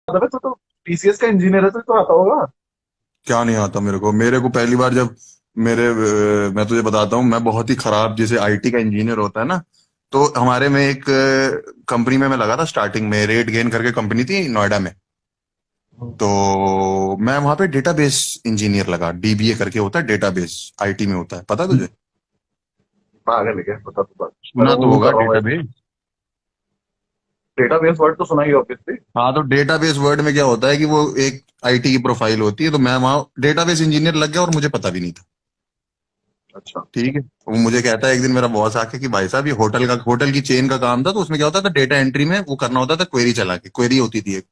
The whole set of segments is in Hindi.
अबे तो टीसीएस का इंजीनियर है तो आता होगा। क्या नहीं आता मेरे को पहली बार जब मैं तुझे बताता हूँ, मैं बहुत ही खराब, जैसे आईटी का इंजीनियर होता है ना, तो हमारे में एक कंपनी में मैं लगा था स्टार्टिंग में, रेट गेन करके कंपनी थी नोएडा में। हम्म। तो मैं वहां पे डेटाबेस इंजीनियर लगा, डीबीए करके होता है, डेटाबेस आईटी में होता है, पता है तुझे? पागल है क्या, पता तो बात। मैं सुना तो तो गूगल होगा कर रहा हूँ। डेटाबेस। डेटाबेस वर्ड तो सुना ही ऑब्वियसली। हाँ, तो डेटाबेस वर्ड में क्या होता है कि वो एक आईटी की प्रोफाइल होती है, तो मैं वहां डेटाबेस इंजीनियर लग गया और मुझे पता भी नहीं था। अच्छा। ठीक है, वो मुझे कहता है एक दिन मेरा बॉस आके कि भाई साहब, ये होटल की चेन का काम था, तो उसमें क्या होता था, डेटा एंट्री में वो करना होता था, क्वेरी चला के, क्वेरी होती थी एक।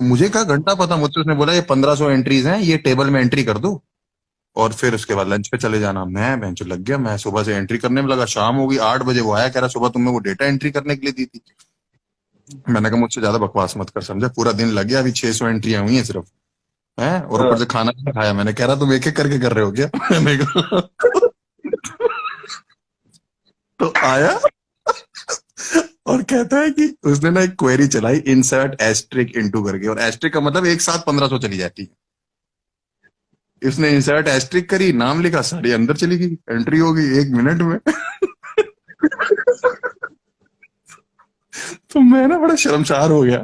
मुझे क्या घंटा पता, मुझसे उसने बोला ये 1500 एंट्रीज हैं, ये टेबल में एंट्री कर दो और फिर उसके बाद लंच पे चले जाना। मैं बेंच लग गया, मैं सुबह से एंट्री करने में लगा, शाम हो गई 8 बजे वो आया, कह रहा सुबह तुमने वो डेटा एंट्री करने के लिए दी थी। मैंने कहा मुझसे ज्यादा बकवास मत कर, समझा, पूरा दिन लग गया, अभी 600 एंट्रियां हुई हैं सिर्फ, हैं, और ऊपर हाँ। से खाना भी नहीं खाया। मैंने कह रहा तुम एक एक करके कर रहे हो क्या? मैंने कहा तो आया और कहता है कि उसने ना एक क्वेरी चलाई, इंसर्ट एस्ट्रिक इनटू करके, और एस्ट्रिक का मतलब एक साथ 1500 चली जाती है। इसने इंसर्ट एस्ट्रिक करी, नाम लिखा, सारी अंदर चली गई, एंट्री हो गई 1 मिनट में। तो मैं ना बड़ा शर्मसार हो गया।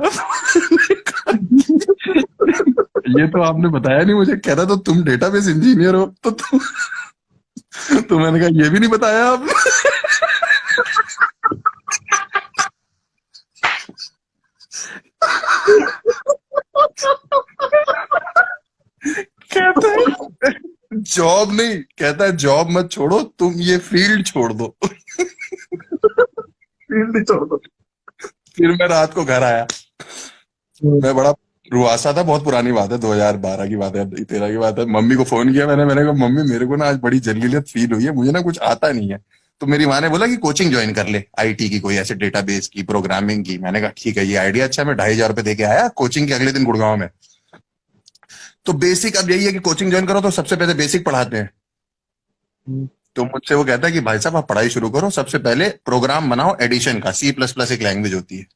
ये तो आपने बताया नहीं मुझे, कह रहा तो तुम डेटाबेस इंजीनियर हो, तो मैंने कहा ये भी नहीं बताया आपने। कहता है जॉब नहीं, कहता है जॉब मत छोड़ो, तुम ये फील्ड छोड़ दो। फील्ड ही छोड़ दो। फिर मैं रात को घर आया, मैं बड़ा रुआसा था, बहुत पुरानी बात है, 2012 की बात है, 13 की बात है। मम्मी को फोन किया मैंने कहा मम्मी मेरे को ना आज बड़ी जलीलियत फील हुई है, मुझे ना कुछ आता नहीं है। तो मेरी माँ ने बोला कि कोचिंग ज्वाइन कर ले, आईटी की, कोई ऐसे डेटाबेस की, प्रोग्रामिंग की। मैंने कहा ठीक है, ये आइडिया अच्छा है। मैं 2,500 रुपये दे के आया कोचिंग के, अगले दिन गुड़गांव में। तो बेसिक अब यही है कि कोचिंग ज्वाइन करो तो सबसे पहले बेसिक पढ़ाते हैं। तो मुझसे वो कहता है कि भाई साहब आप पढ़ाई शुरू करो, सबसे पहले प्रोग्राम बनाओ एडिशन का, सी प्लस प्लस एक लैंग्वेज होती है।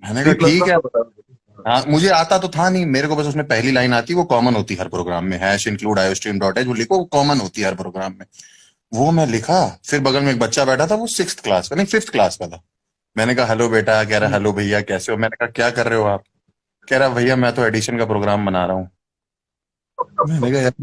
मैंने कहा सी प्लस ठीक प्लस है। तो बता मुझे। हाँ, मुझे आता तो था नहीं, मेरे को बस उसमें पहली लाइन आती, वो कॉमन होती है हर प्रोग्राम में, hash include iostream dot H, वो लिखो, वो कॉमन होती है हर प्रोग्राम में। वो मैं लिखा। फिर बगल में एक बच्चा बैठा था, वो 6th क्लास का नहीं, 5th क्लास का था। मैंने कहा हेलो बेटा, कह रहा हेलो भैया कैसे हो। मैंने कहा क्या कर रहे हो आप? कह रहा भैया मैं तो एडिशन का प्रोग्राम बना रहा हूँ। मैंने कहा यार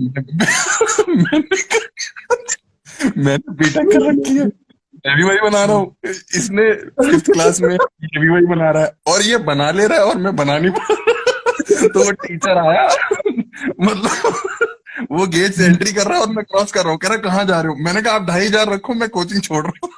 मैंने बीटेक कर रखी है, मैं भी वही बना रहा हूँ। इसने 5th क्लास में ये भी वही बना रहा है, और ये बना ले रहा है और मैं बना नहीं पा रहा। तो वो टीचर आया, मतलब वो गेट से एंट्री कर रहा है और मैं क्रॉस कर रहा हूँ, कह रहा कहाँ जा रहे हो? मैंने कहा आप 2,500 रखो, मैं कोचिंग छोड़ रहा हूँ।